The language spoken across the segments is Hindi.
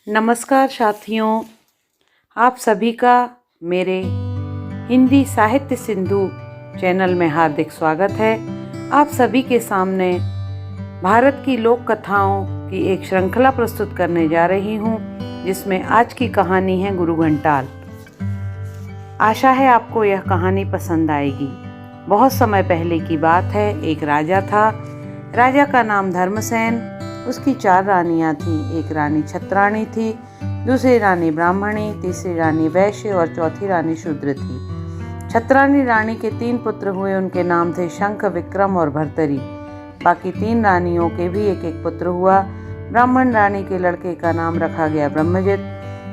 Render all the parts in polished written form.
नमस्कार साथियों, आप सभी का मेरे हिंदी साहित्य सिंधु चैनल में हार्दिक स्वागत है। आप सभी के सामने भारत की लोक कथाओं की एक श्रृंखला प्रस्तुत करने जा रही हूँ, जिसमें आज की कहानी है गुरु घंटाल। आशा है आपको यह कहानी पसंद आएगी। बहुत समय पहले की बात है। एक राजा था। राजा का नाम धर्मसेन। उसकी 4 रानियां थीं। एक रानी छत्राणी थी, दूसरी रानी ब्राह्मणी, तीसरी रानी वैश्य और चौथी रानी शूद्र थी। छत्राणी रानी के 3 पुत्र हुए। उनके नाम थे शंख, विक्रम और भर्तरी। बाकी 3 रानियों के भी एक एक पुत्र हुआ। ब्राह्मण रानी के लड़के का नाम रखा गया ब्रह्मजित,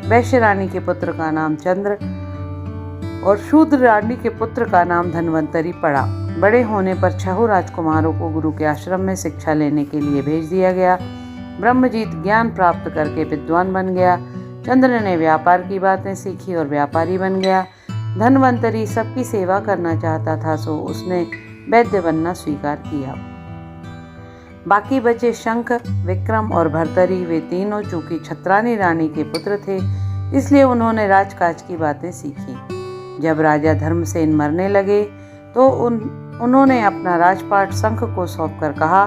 वैश्य रानी के पुत्र का नाम चंद्र और शूद्र रानी के पुत्र का नाम धन्वंतरी पड़ा। बड़े होने पर 6 राजकुमारों को गुरु के आश्रम में शिक्षा लेने के लिए भेज दिया गया। ब्रह्मजीत ज्ञान प्राप्त करके विद्वान बन गया। चंद्र ने व्यापार की बातें सीखी और व्यापारी बन गया। धन्वंतरी सबकी सेवा करना चाहता था, सो उसने वैद्य बनना स्वीकार किया। बाकी बचे शंख, विक्रम और भर्तरी। वे तीनों चूंकि छत्राणी रानी के पुत्र थे, इसलिए उन्होंने राजकाज की बातें सीखी। जब राजा धर्मसेन मरने लगे तो उन्होंने अपना राजपाट शंख को सौंपकर कहा,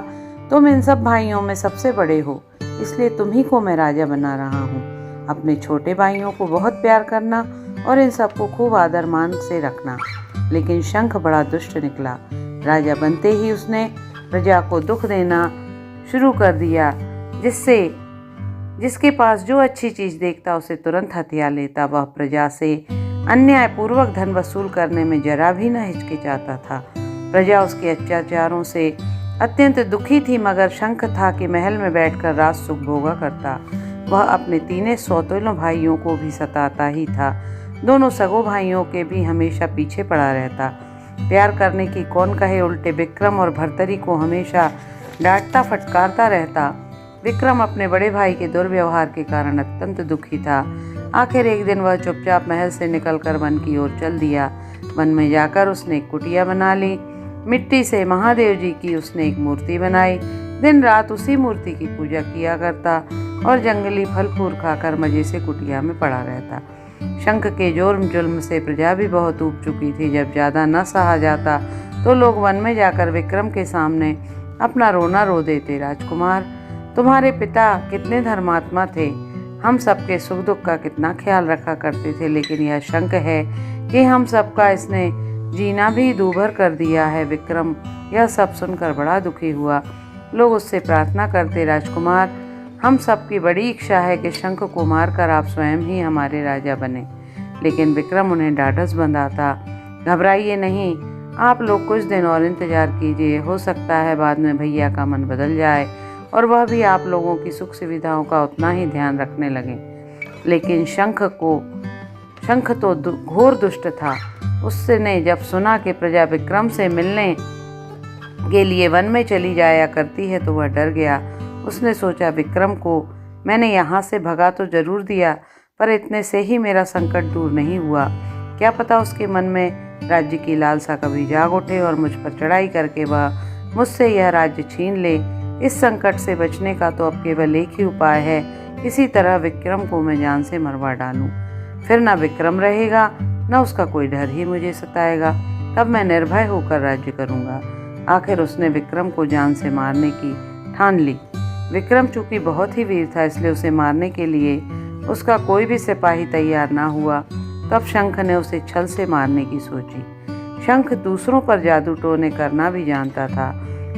तुम इन सब भाइयों में सबसे बड़े हो, इसलिए तुम्ही को मैं राजा बना रहा हूँ। अपने छोटे भाइयों को बहुत प्यार करना और इन सबको खूब आदर मान से रखना। लेकिन शंख बड़ा दुष्ट निकला। राजा बनते ही उसने प्रजा को दुख देना शुरू कर दिया, जिसके पास जो अच्छी चीज देखता उसे तुरंत हथिया लेता। वह प्रजा से अन्यायपूर्वक धन वसूल करने में जरा भी न हिचकिचाता था। प्रजा उसके अत्याचारों से अत्यंत दुखी थी, मगर शंख था कि महल में बैठकर राज सुख भोगा करता। वह अपने 3 सौतेलों भाइयों को भी सताता ही था। दोनों सगो भाइयों के भी हमेशा पीछे पड़ा रहता। प्यार करने की कौन कहे, उल्टे विक्रम और भर्तरी को हमेशा डांटता फटकारता रहता। विक्रम अपने बड़े भाई के दुर्व्यवहार के कारण अत्यंत दुखी था। आखिर एक दिन वह चुपचाप महल से निकलकर वन की ओर चल दिया। वन में जाकर उसने एक कुटिया बना ली। मिट्टी से महादेव जी की उसने एक मूर्ति बनाई। दिन रात उसी मूर्ति की पूजा किया करता और जंगली फल फूल खाकर मजे से कुटिया में पड़ा रहता। शंख के जुर्म जुल्म से प्रजा भी बहुत ऊब चुकी थी। जब ज्यादा न सहा जाता तो लोग वन में जाकर विक्रम के सामने अपना रोना रो देते। राजकुमार, तुम्हारे पिता कितने धर्मात्मा थे, हम सबके सुख दुख का कितना ख्याल रखा करते थे, लेकिन यह शंख है कि हम सबका इसने जीना भी दूभर कर दिया है। विक्रम यह सब सुनकर बड़ा दुखी हुआ। लोग उससे प्रार्थना करते, राजकुमार, हम सबकी बड़ी इच्छा है कि शंख को मारकर आप स्वयं ही हमारे राजा बने। लेकिन विक्रम उन्हें ढाढ़स बंधाता, घबराइए नहीं, आप लोग कुछ दिन और इंतजार कीजिए। हो सकता है बाद में भैया का मन बदल जाए और वह भी आप लोगों की सुख सुविधाओं का उतना ही ध्यान रखने लगे। लेकिन शंख तो घोर दुष्ट था। उसने जब सुना कि प्रजा विक्रम से मिलने के लिए वन में चली जाया करती है तो वह डर गया। उसने सोचा, विक्रम को मैंने यहाँ से भगा तो जरूर दिया, पर इतने से ही मेरा संकट दूर नहीं हुआ। क्या पता उसके मन में राज्य की लालसा कभी जाग उठे और मुझ पर चढ़ाई करके वह मुझसे यह राज्य छीन ले। इस संकट से बचने का तो अब केवल एक ही उपाय है, किसी तरह विक्रम को मैं जान से मरवा डालूं। फिर न विक्रम रहेगा, न उसका कोई डर ही मुझे सताएगा। तब मैं निर्भय होकर राज्य करूंगा। आखिर उसने विक्रम को जान से मारने की ठान ली। विक्रम चूंकि बहुत ही वीर था, इसलिए उसे मारने के लिए उसका कोई भी सिपाही तैयार ना हुआ। तब शंख ने उसे छल से मारने की सोची। शंख दूसरों पर जादू टोने करना भी जानता था।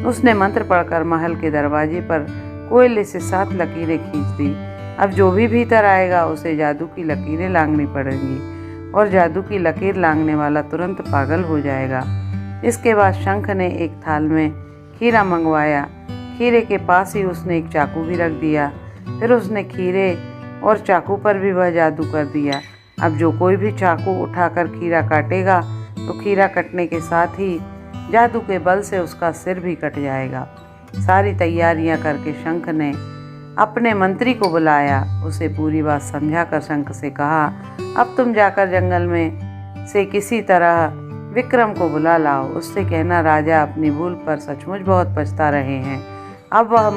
उसने मंत्र पढ़कर महल के दरवाजे पर कोयले से 7 लकीरें खींच दी। अब जो भी भीतर आएगा उसे जादू की लकीरें लांघनी पड़ेंगी और जादू की लकीर लांघने वाला तुरंत पागल हो जाएगा। इसके बाद शंख ने एक थाल में खीरा मंगवाया। खीरे के पास ही उसने एक चाकू भी रख दिया। फिर उसने खीरे और चाकू पर भी वह जादू कर दिया। अब जो कोई भी चाकू उठाकर खीरा काटेगा तो खीरा कटने के साथ ही जादू के बल से उसका सिर भी कट जाएगा। सारी तैयारियां करके शंख ने अपने मंत्री को बुलाया। उसे पूरी बात समझाकर शंख से कहा, अब तुम जाकर जंगल में से किसी तरह विक्रम को बुला लाओ। उससे कहना, राजा अपनी भूल पर सचमुच बहुत पछता रहे हैं। अब वह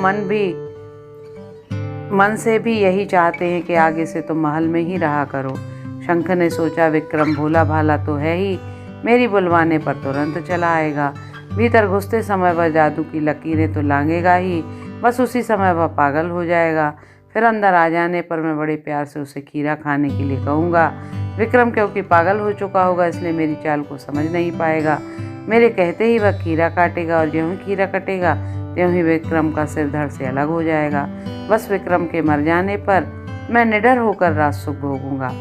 मन से भी यही चाहते हैं कि आगे से तुम महल में ही रहा करो। शंख ने सोचा, विक्रम भोला भाला तो है ही, मेरी बुलवाने पर तुरंत चला आएगा। भीतर घुसते समय वह जादू की लकीरें तो लांघेगा ही, बस उसी समय वह पागल हो जाएगा। फिर अंदर आ जाने पर मैं बड़े प्यार से उसे खीरा खाने के लिए कहूँगा। विक्रम क्योंकि पागल हो चुका होगा इसलिए मेरी चाल को समझ नहीं पाएगा। मेरे कहते ही वह खीरा काटेगा और ज्यों ही खीरा कटेगा त्यों ही विक्रम का सिर धड़ से अलग हो जाएगा। बस विक्रम के मर जाने पर मैं निडर होकर राज सुख भोगूंगा।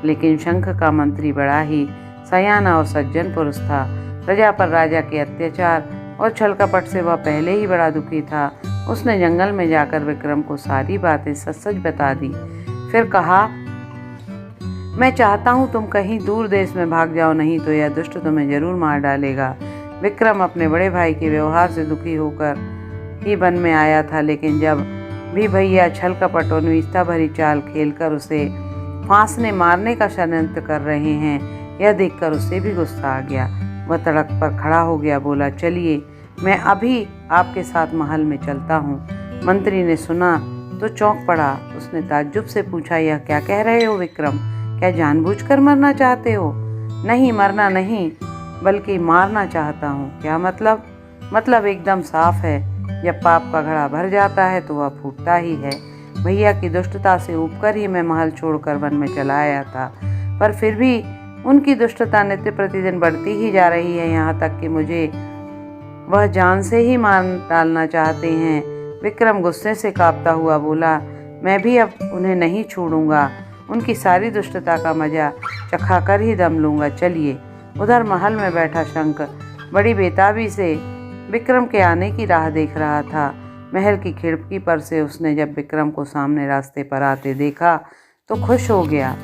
लेकिन शंख का मंत्री बड़ा ही सयाना और सज्जन पुरुष था। प्रजा पर राजा के अत्याचार और छल कपट से वह पहले ही बड़ा दुखी था। उसने जंगल में जाकर विक्रम को सारी बातें सच सच बता दी। फिर कहा, मैं चाहता हूँ तुम कहीं दूर देश में भाग जाओ, नहीं तो यह दुष्ट तुम्हें जरूर मार डालेगा। विक्रम अपने बड़े भाई के व्यवहार से दुखी होकर ही वन में आया था, लेकिन जब भी भैया छल कपट और नीचता भरी चाल खेलकर उसे फांसने मारने का षड्यंत्र कर रहे हैं, यह देखकर उसे भी गुस्सा आ गया। वह तड़क पर खड़ा हो गया, बोला, चलिए मैं अभी आपके साथ महल में चलता हूँ। मंत्री ने सुना तो चौंक पड़ा। उसने ताज्जुब से पूछा, यह क्या कह रहे हो विक्रम? क्या जानबूझकर मरना चाहते हो? नहीं, मरना नहीं, बल्कि मारना चाहता हूँ। क्या मतलब? मतलब एकदम साफ है, जब पाप का घड़ा भर जाता है तो वह फूटता ही है। भैया की दुष्टता से ऊबकर ही मैं महल छोड़कर वन में चला आया था, पर फिर भी उनकी दुष्टता नित्य प्रतिदिन बढ़ती ही जा रही है, यहाँ तक कि मुझे वह जान से ही मार डालना चाहते हैं। विक्रम गुस्से से कांपता हुआ बोला, मैं भी अब उन्हें नहीं छोड़ूंगा, उनकी सारी दुष्टता का मजा चखा कर ही दम लूंगा। चलिए। उधर महल में बैठा शंख बड़ी बेताबी से विक्रम के आने की राह देख रहा था। महल की खिड़की पर से उसने जब विक्रम को सामने रास्ते पर आते देखा तो खुश हो गया,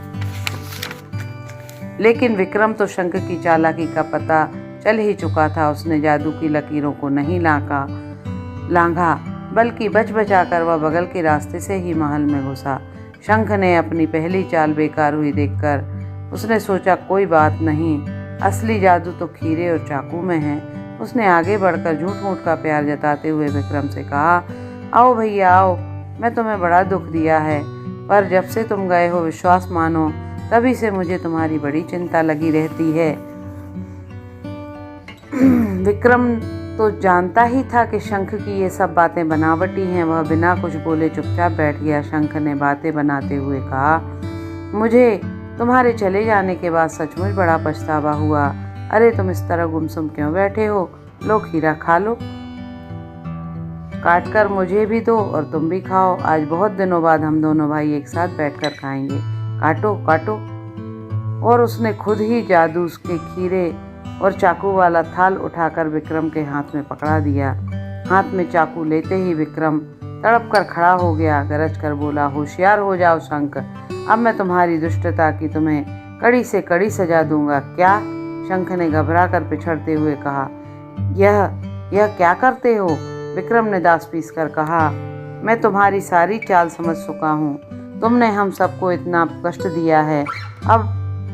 लेकिन विक्रम तो शंख की चालाकी का पता चल ही चुका था। उसने जादू की लकीरों को नहीं लांघा, बल्कि बच बचाकर वह बगल के रास्ते से ही महल में घुसा। शंख ने अपनी पहली चाल बेकार हुई देखकर उसने सोचा, कोई बात नहीं, असली जादू तो खीरे और चाकू में है। उसने आगे बढ़कर झूठ मूठ का प्यार जताते हुए विक्रम से कहा, आओ भैया आओ, मैं तुम्हें बड़ा दुख दिया है, पर जब से तुम गए हो विश्वास मानो, तभी से मुझे तुम्हारी बड़ी चिंता लगी रहती है। विक्रम तो जानता ही था कि शंख की ये सब बातें बनावटी हैं। वह बिना कुछ बोले चुपचाप बैठ गया। शंख ने बातें बनाते हुए कहा, मुझे तुम्हारे चले जाने के बाद सचमुच बड़ा पछतावा हुआ। अरे तुम इस तरह गुमसुम क्यों बैठे हो? लो खीरा खा लो, काट कर मुझे भी दो और तुम भी खाओ। आज बहुत दिनों बाद हम दोनों भाई एक साथ बैठकर खाएंगे। काटो काटो। और उसने खुद ही जादू के खीरे और चाकू वाला थाल उठाकर विक्रम के हाथ में पकड़ा दिया। हाथ में चाकू लेते ही विक्रम तड़प कर खड़ा हो गया, गरज कर बोला, होशियार हो जाओ शंख, अब मैं तुम्हारी दुष्टता की तुम्हें कड़ी से कड़ी सजा दूंगा। क्या? शंख ने घबरा कर पिछड़ते हुए कहा, यह क्या करते हो? विक्रम ने दास पीस कर कहा, मैं तुम्हारी सारी चाल समझ चुका हूँ। तुमने हम सबको इतना कष्ट दिया है, अब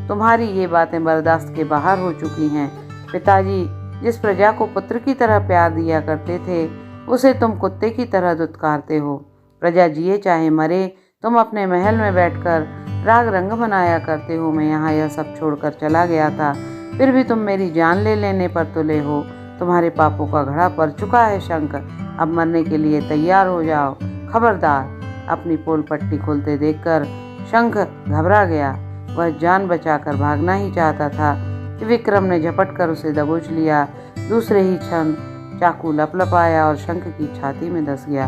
तुम्हारी ये बातें बर्दाश्त के बाहर हो चुकी हैं। पिताजी जिस प्रजा को पुत्र की तरह प्यार दिया करते थे, उसे तुम कुत्ते की तरह दुत्कारते हो। प्रजा जिए चाहे मरे, तुम अपने महल में बैठकर राग रंग मनाया करते हो। मैं यहाँ यह सब छोड़कर चला गया था, फिर भी तुम मेरी जान ले लेने पर तुले हो। तुम्हारे पापों का घड़ा पड़ चुका है शंख, अब मरने के लिए तैयार हो जाओ। खबरदार। अपनी पोल पट्टी खोलते देखकर शंख घबरा गया। वह जान बचाकर भागना ही चाहता था कि विक्रम ने झपट कर उसे दबोच लिया। दूसरे ही क्षण चाकू लपलपाया और शंख की छाती में धंस गया।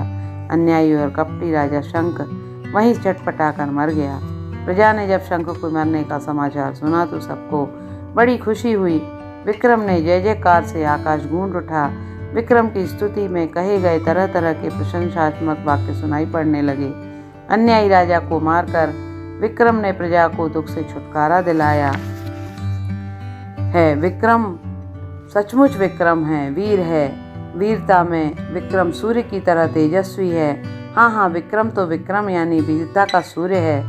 अन्यायी और कपटी राजा शंख वहीं चटपटाकर मर गया। प्रजा ने जब शंख को मरने का समाचार सुना तो सबको बड़ी खुशी हुई। विक्रम ने जय जयकार से आकाश गूंज उठा। विक्रम की स्तुति में कहे गए तरह तरह के प्रशंसात्मक वाक्य सुनाई पड़ने लगे। अन्यायी राजा को मारकर विक्रम ने प्रजा को दुख से छुटकारा दिलाया है। विक्रम सचमुच विक्रम है, वीर है। वीरता में विक्रम सूर्य की तरह तेजस्वी है। हाँ, विक्रम तो विक्रम यानी वीरता का सूर्य है।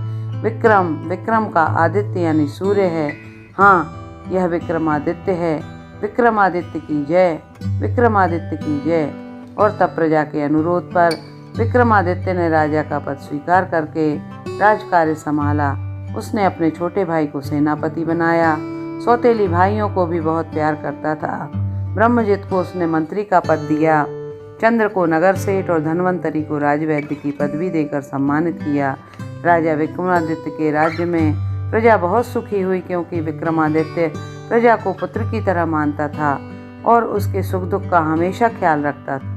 विक्रम का आदित्य यानी सूर्य है। हाँ, यह विक्रमादित्य है। विक्रमादित्य की जय, विक्रमादित्य की जय। और तब प्रजा के अनुरोध पर विक्रमादित्य ने राजा का पद स्वीकार करके राजकार्य संभाला। उसने अपने छोटे भाई को सेनापति बनाया। सौतेली भाइयों को भी बहुत प्यार करता था। ब्रह्मजित को उसने मंत्री का पद दिया। चंद्र को नगर सेठ और धन्वंतरी को राजवैद्य की पदवी देकर सम्मानित किया। राजा विक्रमादित्य के राज्य में प्रजा बहुत सुखी हुई, क्योंकि विक्रमादित्य प्रजा को पुत्र की तरह मानता था और उसके सुख दुख का हमेशा ख्याल रखता था।